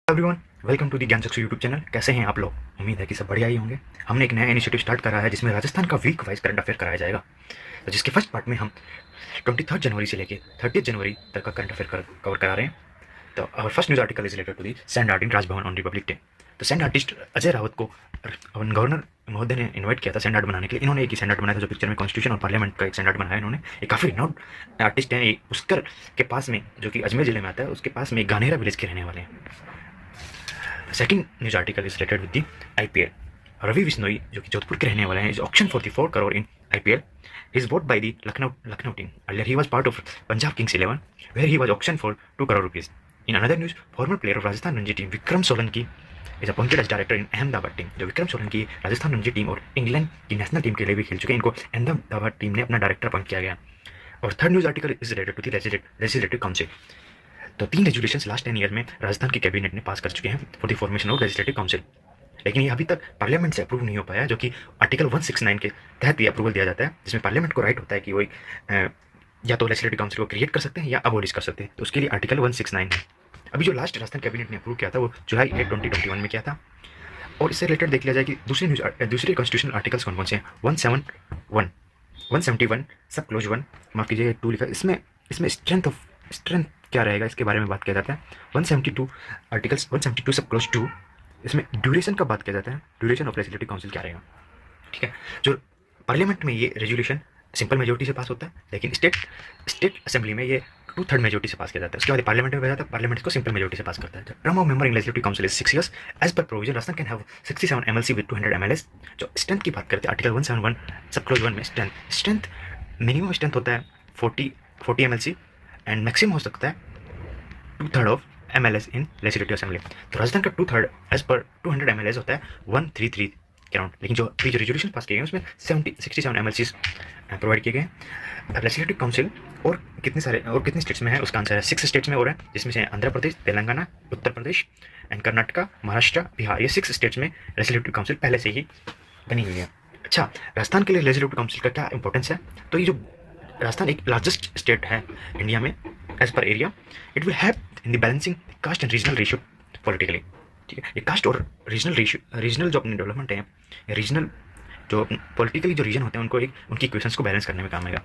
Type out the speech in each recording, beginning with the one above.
Everyone, welcome to the ज्ञान चक्षु YouTube channel. कैसे हैं आप लोग? उम्मीद है कि सब बढ़िया ही होंगे। हमने एक नया इनिशिएटिव स्टार्ट करा है जिसमें राजस्थान का वीक वाइज करंट अफेयर कराया जाएगा। तो जिसके फर्स्ट पार्ट में हम 23 जनवरी से लेकर 30 जनवरी तक का करंट अफेयर कवर करा रहे हैं। तो our first news article is related to the sand art in Raj Bhavan on republic day. तो सैंड आर्टिस्ट अजय रावत को गवर्नर महोदय ने इन्वाइट किया था सैंड आर्ट बनाने के लिए। इन्होंने एक सैंड आर्ट बनाया था जो पिक्चर में कॉन्स्टिट्यूशन और पार्लियामेंट का एक सैंड आर्ट बनाया इन्होंने। एक काफ़ी रिनाउंड आर्टिस्ट हैं। पुष्कर के पास में, जो कि अजमेर जिले में आता है, उसके पास में गानेरा विलेज के रहने वाले हैं। Second news article is related with the IPL. Ravi Bishnoi, जो कि जोधपुर के रहने वाले हैं, is auction for the 4 crore in IPL. He is bought by the Lucknow team. Earlier he was part of Punjab Kings 11, where he was auctioned for 2 crore rupees. In another news, former player of Rajasthan Ranji team Vikram Solanki is appointed as director in Ahmedabad team. जो Vikram Solanki Rajasthan Ranji team और England की national team के लिए भी खेल चुके हैं, इनको अहमदाबाद टीम ने अपना डायरेक्टर अपॉइंट किया गया। और third news article is related to the legislative council. तो 3 रेजुलेशंस लास्ट 10 ईयर में राजस्थान की कैबिनेट ने पास कर चुके हैं for the formation of legislative council, लेकिन ये अभी तक पार्लियामेंट से अप्रूव नहीं हो पाया, जो कि आर्टिकल 169 के तहत ये अप्रूवल दिया जाता है, जिसमें पार्लियामेंट को राइट होता है कि वो या तो लेजिस्लेटिव काउंसिल को क्रिएट कर सकते हैं या अबॉलिश कर सकते हैं। तो उसके लिए आर्टिकल 169 है। अभी जो लास्ट राजस्थान कैबिनेट ने अप्रूव किया था वो जुलाई 8, 2021 में किया था। और इससे रिलेटेड देख लिया जाए कि दूसरे कॉन्स्टिट्यूशनल आर्टिकल्स कौन कौन से हैं। 171 सब क्लोज 1, माफ कीजिएगा 2 लिखा है इसमें स्ट्रेंथ क्या रहेगा इसके बारे में बात किया जाता है। 172 आर्टिकल्स 172 सब क्लोज 2, इसमें ड्यूरेशन का बात किया जाता है। ड्यूरेशन ऑफ लेजिस्लेटिव काउंसिल क्या रहेगा, ठीक है। जो पार्लियामेंट में ये रेजुलेशन सिंपल मेजोरिटी से पास होता है, लेकिन स्टेट असेंबली में ये 2/3 मेजोरिटी से पास किया जाता है। उसके बाद पार्लियामेंट में जाता है, पार्लियामेंट इसको सिंपल मेजोरिटी से पास करता है। Term of member in legislative council is 6 years। As per provision Rajasthan can have 67 MLC with 200 MLS। जो स्ट्रेंथ की बात करते हैं आर्टिकल 171 सब क्लोज 1 में स्ट्रेंथ मिनिमम स्ट्रेंथ होता है 40 MLC एंड मैक्सिमम हो सकता है 2/3 of MLS in legislative assembly. तो राजस्थान का 2/3 एज पर 200 MLS होता है 133 के राउंड। लेकिन जो अभी जो रेजोल्यूशन पास किए गए उसमें 67 MLCs प्रोवाइड किए गए हैं। लेजिस्लेटिव काउंसिल और कितने स्टेट्स में है, उसका आंसर है 6 स्टेट्स में और है, जिसमें से आंध्र प्रदेश, तेलंगाना, उत्तर प्रदेश एंड कर्नाटका, महाराष्ट्र, बिहार। ये 6 स्टेट्स में लेजिस्लेटिव काउंसिल पहले से ही बनी हुई है। अच्छा, राजस्थान के लिए लेजिस्लेटिव काउंसिल का क्या इंपॉर्टेंस है, तो ये जो राजस्थान एक लार्जेस्ट स्टेट है इंडिया में as per area, it will help in the balancing caste and regional ratio politically, ठीक है। ये कास्ट और रीजनल जो अपनी डेवलपमेंट है, रीजनल जो पॉलिटिकली जो रीजन होते हैं उनको उनकी इक्वेशंस को बैलेंस करने में काम आएगा।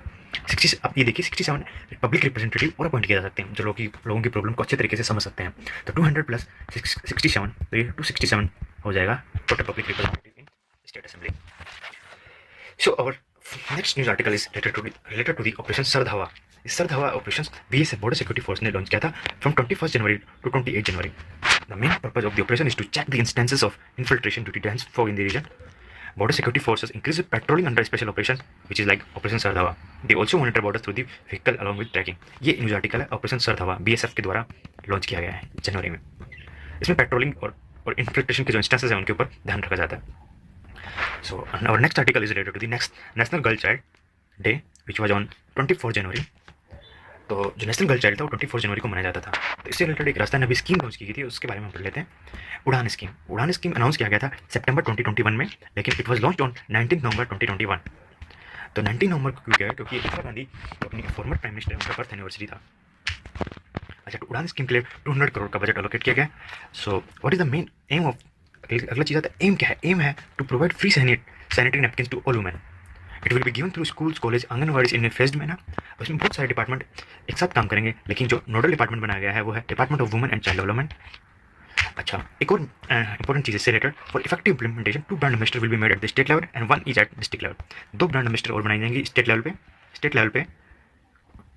60 आप ये देखिए 67 पब्लिक रिप्रेजेंटेटिव और अपॉइंट किए जा सकते हैं जो लोगों की प्रॉब्लम को अच्छे तरीके से समझ सकते हैं। तो 200 प्लस 67, तो ये 267 हो जाएगा total public representative in state assembly. So our next news article is related to the operation Sardhawa. इस Sardhawa operation BSF border security force ने लॉन्च किया था from 21 January to 28 January. The main purpose of the operation is to check the instances of infiltration due to dense fog in the region. Border security forces increase patrolling under special operation, which is like Operation Sardhawa. They also monitor borders through the vehicle along with tracking. ये news article है operation सरधावा BSF के द्वारा launch किया गया है जनवरी में। इसमें patrolling और इन्फिल्ट्रेशन के जो इंस्टेंसेस हैं उनके ऊपर ध्यान रखा जाता है। So our next article is related to the next national girl child day which was on 24 January. तो जो नेशनल गर्ल चाइल्ड था वो 24 जनवरी को मनाया जाता था। तो इससे रिलेटेड एक राजस्थान ने अभी स्कीम लॉन्च की थी, उसके बारे में हम पढ़ लेते हैं। उड़ान स्कीम अनाउंस किया गया था सितंबर 2021 में, लेकिन it was launched on 19 November 2021। तो 19 नवंबर को क्यों किया है, क्योंकि इंदिरा गांधी अपनी फॉर्मर प्राइम मिनिस्टर उनका बर्थ एनिवर्सरी था। अच्छा, तो उड़ान स्कीम के लिए 200 करोड़ का बजट एलोकेट किया गया। So what is the main aim of, अगला चीज़ आता है एम क्या है। एम है to provide free sanitary napkins to all women. It will be given through schools, college, anganwadis in a phased manner. उसमें बहुत सारे डिपार्टमेंट एक साथ काम करेंगे, लेकिन जो नोडल डिपार्टमेंट बनाया गया है वो है department of women and child development. अच्छा, एक और इंपॉर्टेंट चीज़ इससे related, for effective implementation 2 brand ambassador will be made at the state level and 1 is eight district level. 2 brand ambassador और बनाई जाएंगी स्टेट लेवल पे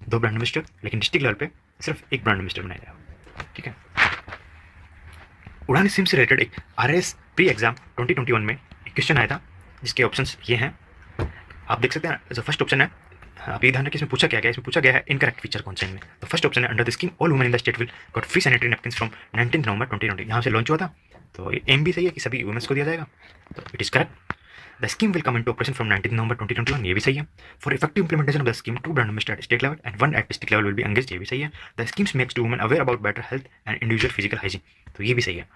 2 ब्रांड एम्बेसडर, लेकिन district level पे सिर्फ 1 ब्रांड एम्बेसडर बनाया जाएगा, ठीक है। उड़ान स्कीम से रिलेटेड एक RS प्री एग्जाम 2021 में एक क्वेश्चन आया था, जिसके ऑप्शंस ये हैं, आप देख सकते हैं। जो फर्स्ट ऑप्शन है, आप ये ध्यान रखिए इसमें पूछा गया है इनकरेक्ट फीचर कौन सा है इनमें। तो फर्स्ट ऑप्शन है under the scheme all women in the state will got free sanitary napkins from 19 नवंबर 2020। यहाँ से लॉन्च हुआ था, तो एम भी सही है कि सभी वुमेन्स को दिया जाएगा, तो it is correct. The scheme will come into operation from 19 November 2021, ये भी सही है। For effective implementation of the scheme 2 brand ambassador at state level and 1 at district level will be engaged, ये भी सही है। The schemes makes to women aware about better health and individual physical hygiene, तो ये भी सही है।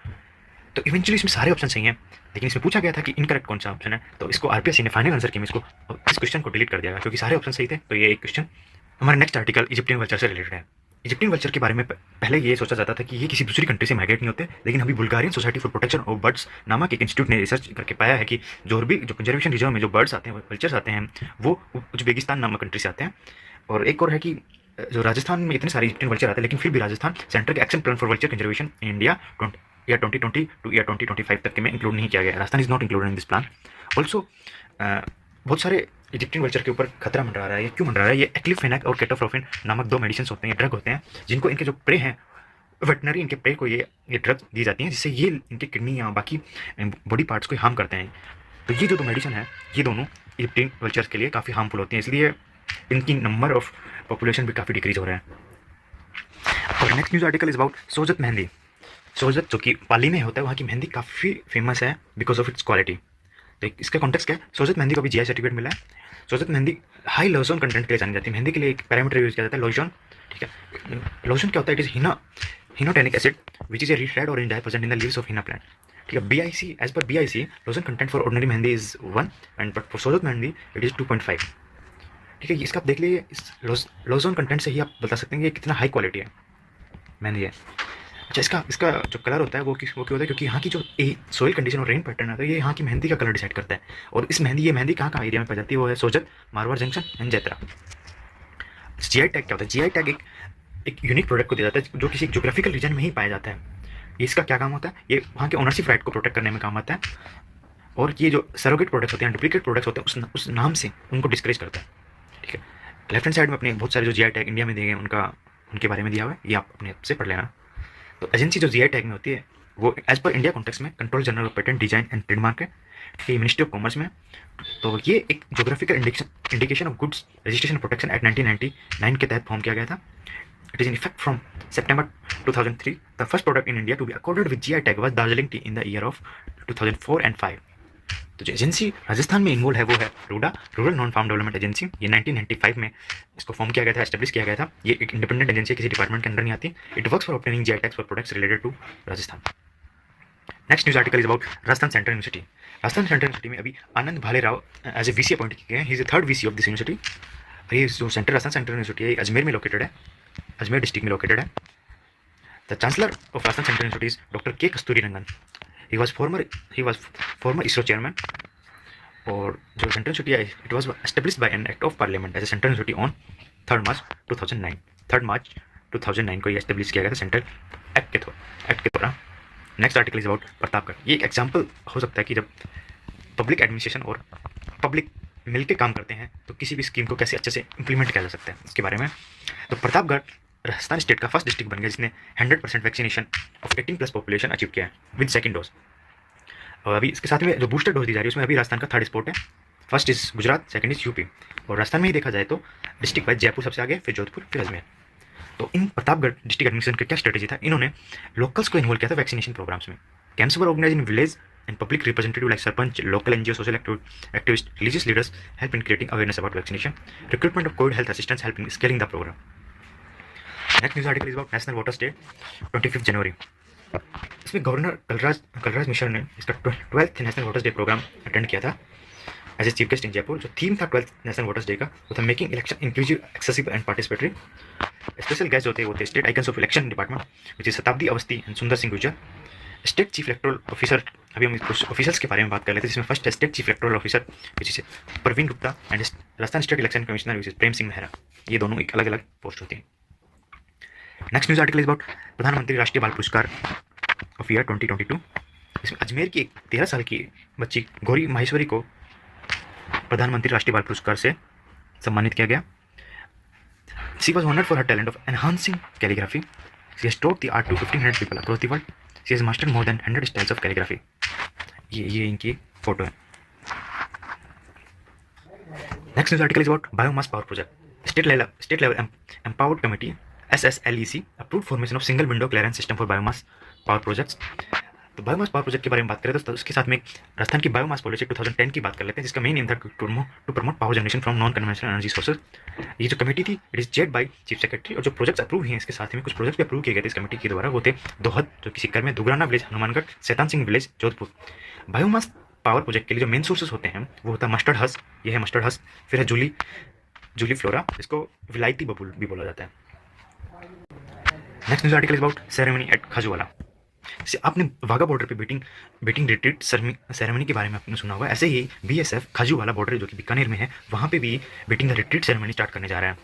तो इवेंचुअली इसमें सारे ऑप्शन सही हैं, लेकिन इसमें पूछा गया था कि इनकरेक्ट कौन सा ऑप्शन है, तो इसको RPSC ने फाइनल आंसर किया, इस क्वेश्चन को डिलीट कर दिया, क्योंकि सारे ऑप्शन सही थे। तो ये एक क्वेश्चन हमारा नेक्स्ट आर्टिकल इजिप्टियन कल्चर से रिलेटेड है। इजिप्टियन कल्चर के बारे में पहले ये सोचा जाता था कि ये किसी दूसरी कंट्री से माइग्रेट नहीं होते, लेकिन अभी Bulgarian society for protection of birds नामक एक इंस्टीट्यूट ने रिसर्च करके पाया है कि जो कंजर्वेशन रिजर्व में जो बर्ड्स आते हैं, कल्चर्स आते हैं, वो उज्बेकिस्तान नामक कंट्री से आते हैं। और एक और है कि जो राजस्थान में इतने सारे इजिप्टियन कल्चर आते हैं, लेकिन फिर भी राजस्थान सेंटर के action plan for culture conservation in India या 2020 टू या 2025 तक के में इंक्लूड नहीं किया गया। Rajasthan is not included in this plan. Also बहुत सारे इजिप्टियन कल्चर के ऊपर खतरा मंडरा रहा है। ये क्यों मंडरा रहा है? ये एक्लिफेनैक और केटोफ्रोफिन नामक दो मेडिसिन होते हैं, ड्रग होते हैं, जिनको इनके जो प्रे हैं, वेटनरी इनके प्रे को ये ड्रग दी जाती हैं, जिससे ये इनके किडनी या बाकी बॉडी पार्ट्स को हार्म करते हैं। तो ये जो दो मेडिसिन है, ये दोनों इजिप्टियन कल्चर के लिए काफ़ी हार्मफुल होती हैं, इसलिए इनकी नंबर ऑफ पॉपुलेशन भी काफ़ी डिक्रीज हो रहा है। और next news article is about Sojat mehndi. Sojat जो कि पाली में होता है, वहाँ की मेहंदी काफ़ी फेमस है बिकॉज ऑफ इट्स क्वालिटी। तो इसका कॉन्टेक्स्ट क्या है? सोजत मेहंदी को भी जीआई सर्टिफिकेट मिला है। Sojat mehndi high lotion content के लिए जानी जाती है। मेहंदी के लिए एक पैरामीटर यूज किया जाता है, लोशन। ठीक है, लोशन क्या होता है? It is hennotannic acid which is a red orange dye present in the leaves of henna plant. ठीक है, BIC एज पर BIC lotion content for ordinary mehndi is 1 and but for Sojat mehndi it is 2.5। ठीक है, इसका आप देख लीजिए, इस लोशन कंटेंट से ही आप बता सकते हैं कि कितना हाई क्वालिटी है मेहंदी है। अच्छा, इसका जो कलर होता है वो क्यों होता है? क्योंकि यहाँ की जो सोइल कंडीशन और रेन पैटर्न आता है, ये यहाँ की मेहंदी का कलर डिसाइड करता है। और ये मेहंदी कहाँ एरिया में पाई जाती है? वो है Sojat, Marwar junction and Jaitaran. GI tag क्या होता है? GI टैग एक यूनिक प्रोडक्ट को दिया जाता है जो किसी जोग्राफिकल रीजन में ही पाया जाता है। इसका क्या काम होता है? ये वहाँ के ओनरशिप राइट को प्रोटेक्ट करने में काम आता है। और ये जो सरोगेट प्रोडक्ट्स होते हैं, डुप्लीकेट प्रोडक्ट्स होते हैं, उस नाम से उनको डिस्करेज करता है। ठीक है, लेफ्ट हैंड साइड में अपने बहुत सारे जो GI टैग इंडिया में दिए गए उनके बारे में दिया हुआ है, ये आप अपने आप से पढ़ लेना। तो एजेंसी जो GI टैग में होती है, वो एज पर इंडिया कॉन्टेक्स्ट में control general of patent design and trademark है, ये मिनिस्ट्री ऑफ कॉमर्स में। तो ये एक geographical indication of goods registration protection act 1999 के तहत फॉर्म किया गया था। It is in effect from September 2003। The first product in India to be accorded with GI tag was Darjeeling tea in the year of 2004 and 5। तो जो agency Rajasthan में involve है वो है RUDA, rural non farm development agency. ये 1995 में इसको form किया गया था, एस्टेब्लिश किया गया था। ये एक इंडिपेंडेंट एजेंसी, किसी डिपार्टमेंट के अंदर नहीं आती। It works for obtaining GI tags for products related to Rajasthan. Next news article is about Rajasthan central university. Rajasthan central university में अभी Anand Bhale Rao as a VC appoint किए गए हैं। He is the third VC of this university. ये जो Rajasthan central university है, अजमेर में located है, अजमेर डिस्ट्रिक्ट में लोकेटेड है। The chancellor of Rajasthan central university is doctor K Kasturirangan. He was former ISRO chairman. और जो सेंट्रल यूनिवर्सिटी है, it was establish by an act of parliament as a central university on 3 मार्च 2009। 3 मार्च 2009 को ये establish किया गया था सेंट्रल एक्ट के द्वारा। Next article is about Pratapgarh. ये एक एग्जाम्पल हो सकता है कि जब पब्लिक एडमिनिस्ट्रेशन और पब्लिक मिलकर काम करते हैं तो किसी भी स्कीम को कैसे अच्छे से इंप्लीमेंट किया जा सकता है, इसके बारे में। तो प्रतापगढ़ राजस्थान स्टेट का फर्स्ट डिस्ट्रिक्ट बन गया जिसने 100% वैक्सीनेशन ऑफ 18+ पॉपुलेशन अचीव किया है विद सेकंड डोज। और अभी इसके साथ में जो बूस्टर डोज दी जा रही है, उसमें अभी राजस्थान का 3rd स्पॉट है। First is Gujarat, second is UP। और राजस्थान में ही देखा जाए तो डिस्ट्रिक्ट वाइज जयपुर सबसे आगे, फिर जोधपुर, फिर अजमेर। तो इन प्रतापगढ़ डिस्ट्रिक्ट एडमिनिस्ट्रेशन का क्या स्ट्रेटेजी था? इन्होंने लोकल्स को इन्वॉल्व किया था वैक्सीनेशन प्रोग्राम्स में। Camps were organize in village and public representative like sarpanch, local NGO, social activist, religious leaders help in creating awareness about vaccination. Recruitment of covid health assistants help in scaling the program. Next news article is about national water day 25 January. इसमें governor Kalraj Mishra ने इसका 12th national waters day program attend किया था as a chief guest in Jaipur. जो theme था 12th national waters day का, वो था making election inclusive, accessible and participatory. Special guest होते वो थे state icons of election department which is शताब्दी अवस्थी एंड सुंदर Singh Gurjar. State chief electoral officer, अभी हम कुछ ऑफिसर्स के बारे में बात कर लेते हैं, जिसमें फर्स्ट है state chief electoral officer which is Praveen Gupta and Rajasthan state election commissioner which is Prem Singh Mehra. ये दोनों एक अलग अलग पोस्ट होती हैं। Next news article is about Pradhanmantri Rashtriya बाल पुरस्कार ऑफ ईयर 2022। इसमें अजमेर की एक 13 साल की बच्ची गौरी माहेश्वरी को प्रधानमंत्री राष्ट्रीय बाल पुरस्कार से सम्मानित किया गया। She was honoured for her talent of enhancing calligraphy. She has taught the art to 1500 people across the world. She has mastered more than 100 styles of calligraphy. ये इनकी फोटो है। Next news article is about biomass power project. State level empowered committee SSLEC approve formation of single window clearance system for biomass power projects. तो biomass power project के बारे में बात करें तो उसके साथ में राजस्थान की बायोमास पॉलिसी 2010 की बात कर लेते हैं, जिसका मेन एम था to promote power generation from non conventional energy sources. ये जो कमेटी थी it is chaired by chief secretary. और जो प्रोजेक्ट्स अप्रूव हैं इसके साथ में कुछ प्रोजेक्ट भी अप्रूव किए गए थे इस कमेटी के द्वारा, वो थे दोहद जो कि सिक्कर में, दुगराना village Hanumangarh, Shaitan Singh village Jodhpur. Biomass power project के लिए जो मेन सोर्सेज होते हैं वो होता है मस्टर्ड हस, ये है मस्टर्ड हस। फिर है जूली फ्लोरा, इसको विलायती बबूल भी बोला जाता है। Next news article is about ceremony eight Khajuwala. से आपने वाघा बॉर्डर पे बेटिंग रिट्रीट सेरेमनी के बारे में आपने सुना होगा। ऐसे ही बीएसएफ खाजूवाला बॉर्डर जो कि बीकानेर में है, वहाँ पे भी beating the retreat ceremony start करने जा रहा है।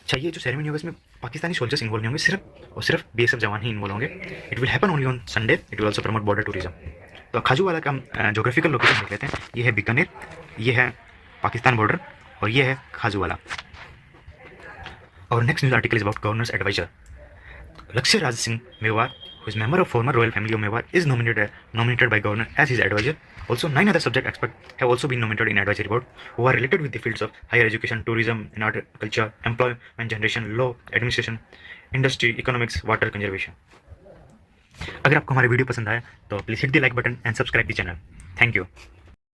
अच्छा, ये जो सेरेमनी होगा इसमें पाकिस्तानी सोल्जर्स इन्वॉल्व नहीं होंगे, सिर्फ और सिर्फ बीएसएफ जवान ही इन्वॉल्व होंगे। It will happen only on Sunday. It will also promote border tourism. तो खाजूवाला का हम जोग्राफिकल लोकेशन देख लेते हैं। ये है बीकानेर, ये है पाकिस्तान बॉर्डर और ये है खाजूवाला। और next news article is about governors adviser. Lakshya Raj Singh Mewar, who is member of former royal family of Mewar, is nominated by governor as his advisor. Also, 9 other subject experts have also been nominated in advisory board who are related with the fields of higher education, tourism, and agriculture, employment generation, law, administration, industry, economics, water conservation. अगर आपको हमारा video पसंद आया तो please hit the like button and subscribe the channel. Thank you.